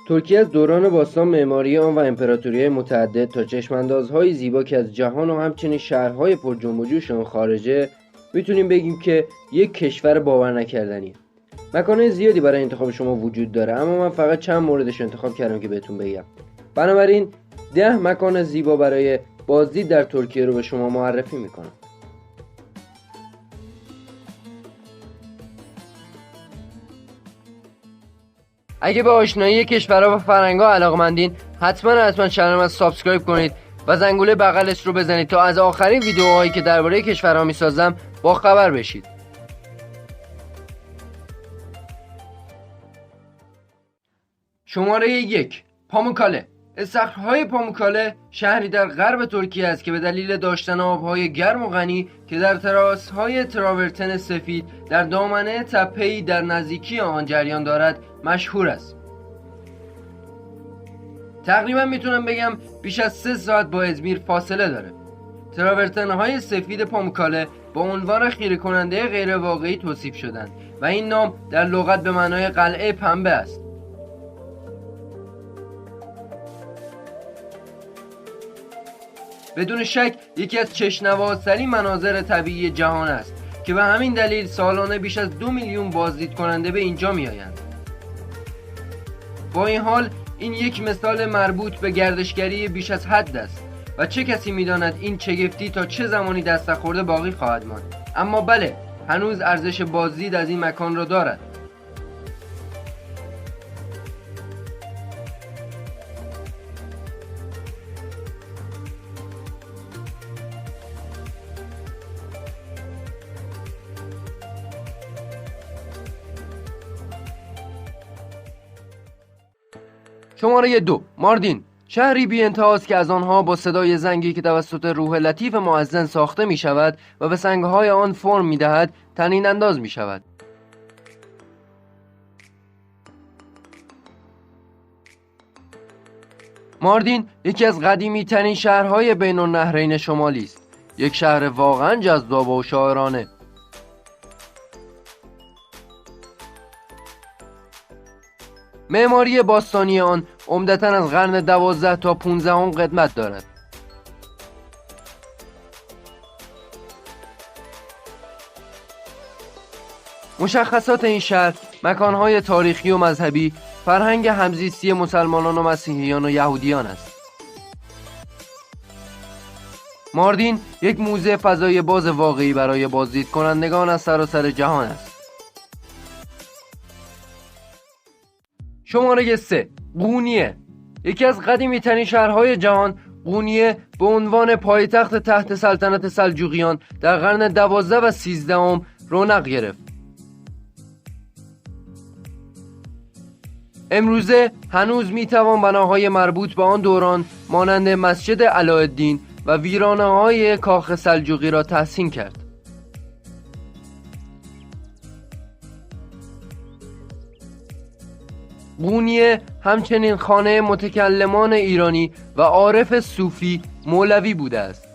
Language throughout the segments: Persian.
ترکیه از دوران باستان معماری آن و امپراتوری‌های متعدد تا چشم‌اندازهای زیبا که از جهان و همچنین شهرهای پر جنب و جوش آن خارجه، میتونیم بگیم که یک کشور باور نکردنیه. مکان‌های زیادی برای انتخاب شما وجود داره، اما من فقط چند موردش انتخاب کردم که بهتون بگم. بنابراین 10 مکان زیبا برای بازدید در ترکیه رو به شما معرفی میکنم. اگه به آشنایی کشورها و فرهنگ‌ها علاقه‌مندین، حتما چنلم رو سابسکرایب کنید و زنگوله بغلش رو بزنید تا از آخرین ویدیوهایی که درباره کشورها میسازم با خبر بشید. شماره 1 پاموکاله. استخرهای پاموکاله شهری در غرب ترکیه است که به دلیل داشتن آبهای گرم و غنی که در تراس‌های تراورتن سفید در دامنه تپه‌ای در نزدیکی آن جریان دارد مشهور است. تقریبا میتونم بگم بیش از 3 ساعت با ازمیر فاصله داره. تراورتن‌های سفید پاموکاله با عنوان خیره کننده غیر واقعی توصیف شدند و این نام در لغت به معنای قلعه پنبه است. بدون شک یکی از چشم‌نوازترین مناظر طبیعی جهان است که به همین دلیل سالانه بیش از 2 میلیون بازدید کننده به اینجا می‌آیند. با این حال این یک مثال مربوط به گردشگری بیش از حد است و چه کسی می‌داند این شگفتی تا چه زمانی دست نخورده باقی خواهد ماند. اما بله، هنوز ارزش بازدید از این مکان را دارد. شماره 2 ماردین. شهری بی انتهاست که از آنها با صدای زنگی که توسط روح لطیف مؤذن ساخته می شود و به سنگهای آن فرم می دهد طنین انداز می شود. ماردین یکی از قدیمی ترین شهرهای بین النهرین شمالی است. یک شهر واقعا جذاب و شاعرانه. معماری باستانی آن عمدتاً از قرن 12 تا 15 قدمت دارد. مشخصات این شهر مکانهای تاریخی و مذهبی، فرهنگ همزیستی مسلمانان و مسیحیان و یهودیان است. ماردین یک موزه فضای باز واقعی برای بازدید کنندگان از سراسر جهان است. شماره 3 قونیه. یکی از قدیمی ترین شهرهای جهان، قونیه به عنوان پایتخت تحت سلطنت سلجوقیان در قرن 12 و 13 رونق گرفت. امروزه هنوز میتوان بناهای مربوط به آن دوران مانند مسجد علاءالدین و ویرانه‌های کاخ سلجوقی را تحسین کرد. قونیه همچنین خانه متکلمان ایرانی و عارف صوفی مولوی بوده است.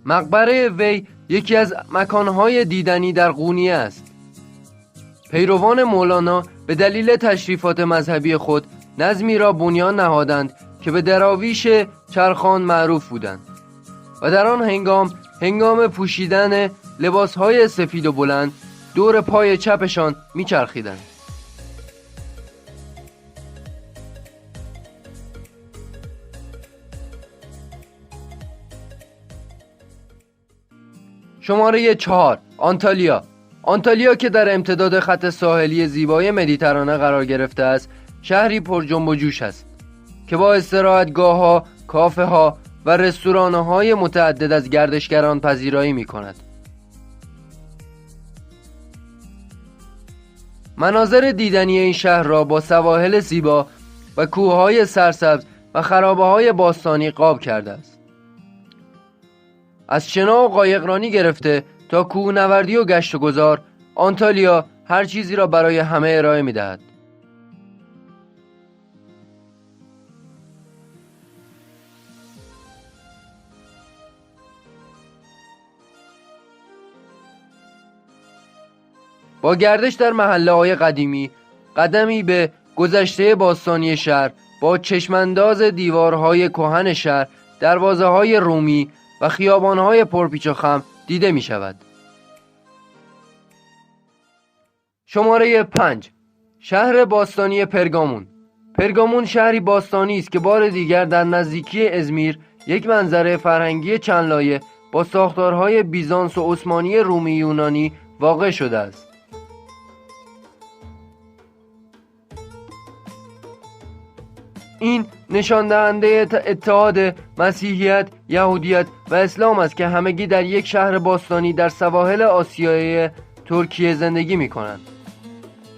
مقبره وی یکی از مکانهای دیدنی در قونیه است. پیروان مولانا به دلیل تشریفات مذهبی خود نظمی را بنیان نهادند که به دراویش چرخان معروف بودند و در آن هنگام پوشیدن لباسهای سفید و بلند دور پای چپشان میچرخیدند. شماره 4 آنتالیا. آنتالیا که در امتداد خط ساحلی زیبای مدیترانه قرار گرفته است، شهری پر جنب و جوش است که با استراحتگاه‌ها، کافه‌ها و رستوران‌های متعدد از گردشگران پذیرایی می‌کند. مناظر دیدنی این شهر را با سواحل زیبا و کوه‌های سرسبز و خرابه‌های باستانی قاب کرده است. از شنا و قایقرانی گرفته تا کوهنوردی و گشت و گذار، آنتالیا هر چیزی را برای همه ارائه می‌دهد. با گردش در محله‌های قدیمی، قدمی به گذشته باستانی شهر، با چشمانداز دیوارهای کهن شهر، دروازه‌های رومی و خیابان‌های پرپیچ و خم دیده می‌شود. شماره 5. شهر باستانی پرگامون. پرگامون شهری باستانی است که بار دیگر در نزدیکی ازمیر یک منظره فرهنگی چند لایه با ساختارهای بیزانس و عثمانی رومی یونانی واقع شده است. این نشان دهنده اتحاد مسیحیت، یهودیت و اسلام است که همگی در یک شهر باستانی در سواحل آسیای ترکیه زندگی می کنند.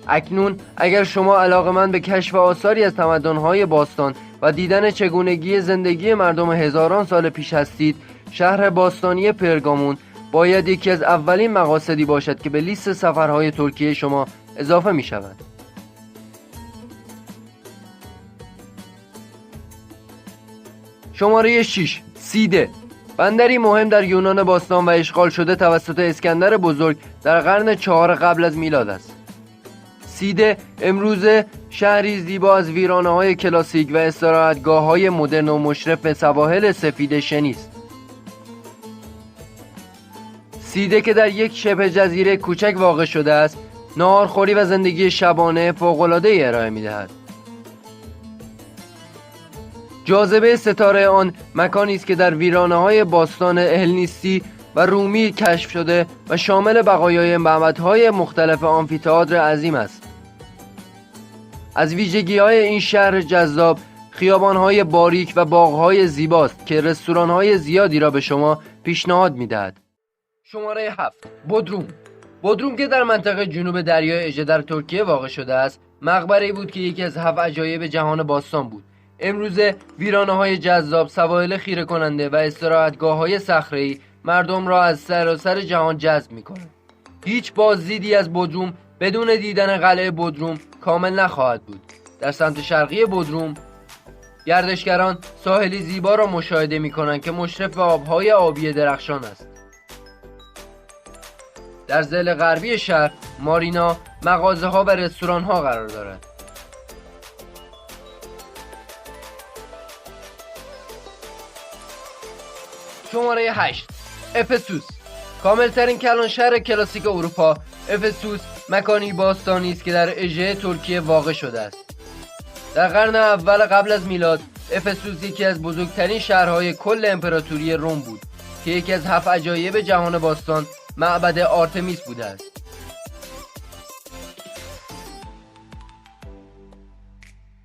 اکنون اگر شما علاقه‌مند به کشف آثاری از تمدن‌های باستان و دیدن چگونگی زندگی مردم هزاران سال پیش هستید، شهر باستانی پرگامون باید یکی از اولین مقاصدی باشد که به لیست سفرهای ترکیه شما اضافه می شود. شماره 6. سیده، بندری مهم در یونان باستان و اشغال شده توسط اسکندر بزرگ در قرن 4 قبل از میلاد است. سیده امروزه شهری زیبا از ویرانه‌های کلاسیک و استراحتگاه‌های مدرن و مشرف به سواحل سفید شنی است. سیده که در یک شبه جزیره کوچک واقع شده است، ناهارخوری و زندگی شبانه فوق‌العاده ارائه می‌دهد. جاذبه ستاره آن مکانی است که در ویرانه‌های باستان هلنیستی و رومی کشف شده و شامل بقایای معبدهای مختلف آمفی‌تئاتر عظیم است. از ویژگی‌های این شهر جذاب خیابان‌های باریک و باغ‌های زیباست که رستوران‌های زیادی را به شما پیشنهاد می‌دهد. شماره 7. بودروم که در منطقه جنوب دریای اژه در ترکیه واقع شده است، مقبره‌ای بود که یکی از 7 عجایب جهان باستان بود. امروزه ویرانه‌های جذاب، سواحل خیره کننده و استراحتگاه‌های صخره‌ای مردم را از سراسر جهان جذب می‌کنند. هیچ بازدیدی از بودروم بدون دیدن قلعه بودروم کامل نخواهد بود. در سمت شرقی بودروم گردشگران ساحلی زیبا را مشاهده می‌کنند که مشرف به آب‌های آبی درخشان است. در ضلع غربی شهر مارینا مغازه‌ها و رستوران‌ها قرار دارد. شماره 8. افسوس، کاملترین کلان شهر کلاسیک اروپا. افسوس مکانی باستانی است که در اژه ترکیه واقع شده است. در قرن اول قبل از میلاد افسوس یکی از بزرگترین شهرهای کل امپراتوری روم بود که یکی از 7 عجایب جهان باستان معبد آرتمیس بوده است.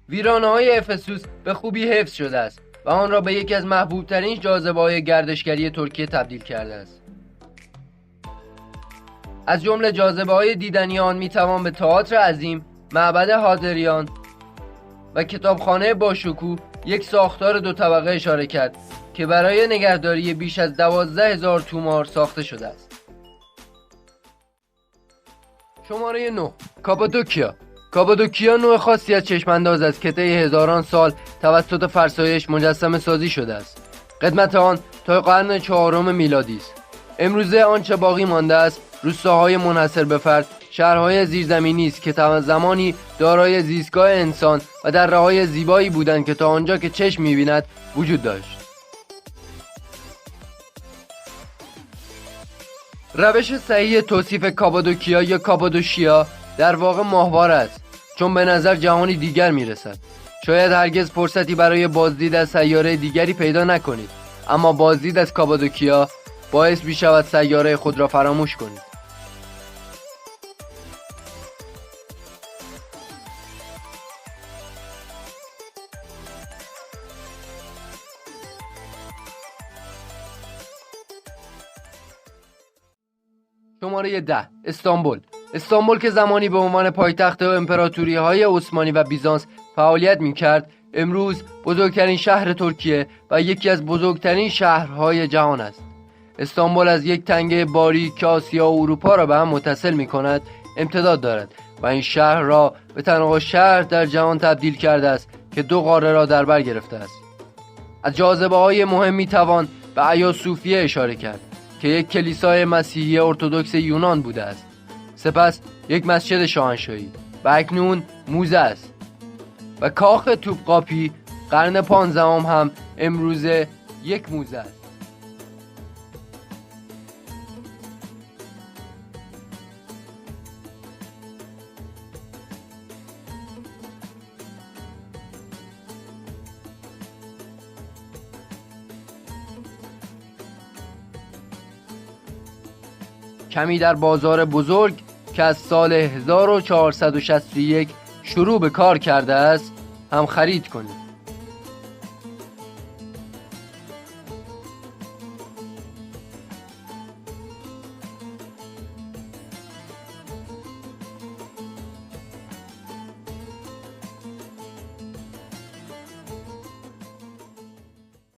ویرانه‌های افسوس به خوبی حفظ شده است و آن را به یکی از محبوب‌ترین جاذبه‌های گردشگری ترکیه تبدیل کرده است. از جمله جاذبه‌های دیدنی آن می‌توان به تئاتر عظیم، معبد هادریان و کتابخانه باشکوه، یک ساختار 2 طبقه اشاره کرد که برای نگهداری بیش از 12,000 تومار ساخته شده است. شماره 9. کاپادوکیا نوع خاصی از چشمانداز است که طی هزاران سال توسط فرسایش مجسمه سازی شده است. قدمت آن تا قرن 4 میلادی است. امروزه آنچه باقی مانده است روستاهای منحصر به فرد، شهرهای زیرزمینی است که زمانی دارای زیستگاه انسان و دره‌های زیبایی بودند که تا آنجا که چشم می‌بیند وجود داشت. روش صحیح توصیف کاپادوکیا یا کاپادوشیا در واقع ماهواره است، چون به نظر جهانی دیگر میرسد. شاید هرگز فرصتی برای بازدید از سیاره دیگری پیدا نکنید، اما بازدید از کاپادوکیا باعث می‌شود سیاره خود را فراموش کنید. شماره 10. استانبول که زمانی به عنوان پایتخت امپراتوری‌های عثمانی و بیزانس فعالیت می‌کرد، امروز بزرگترین شهر ترکیه و یکی از بزرگترین شهرهای جهان است. استانبول از یک تنگه باریک که آسیا و اروپا را به هم متصل می‌کند امتداد دارد و این شهر را به تنها شهر در جهان تبدیل کرده است که 2 قاره را در بر گرفته است. از جاذبه‌های مهم می‌توان به آیا صوفیه اشاره کرد که یک کلیسای مسیحی ارتدوکس یونان بوده است. سپس یک مسجد شاهنشاهی و اکنون موزه است و کاخ توپقاپی قرن 15 هم امروزه یک موزه است. کمی در بازار بزرگ که از سال 1461 شروع به کار کرده است هم خرید کنید.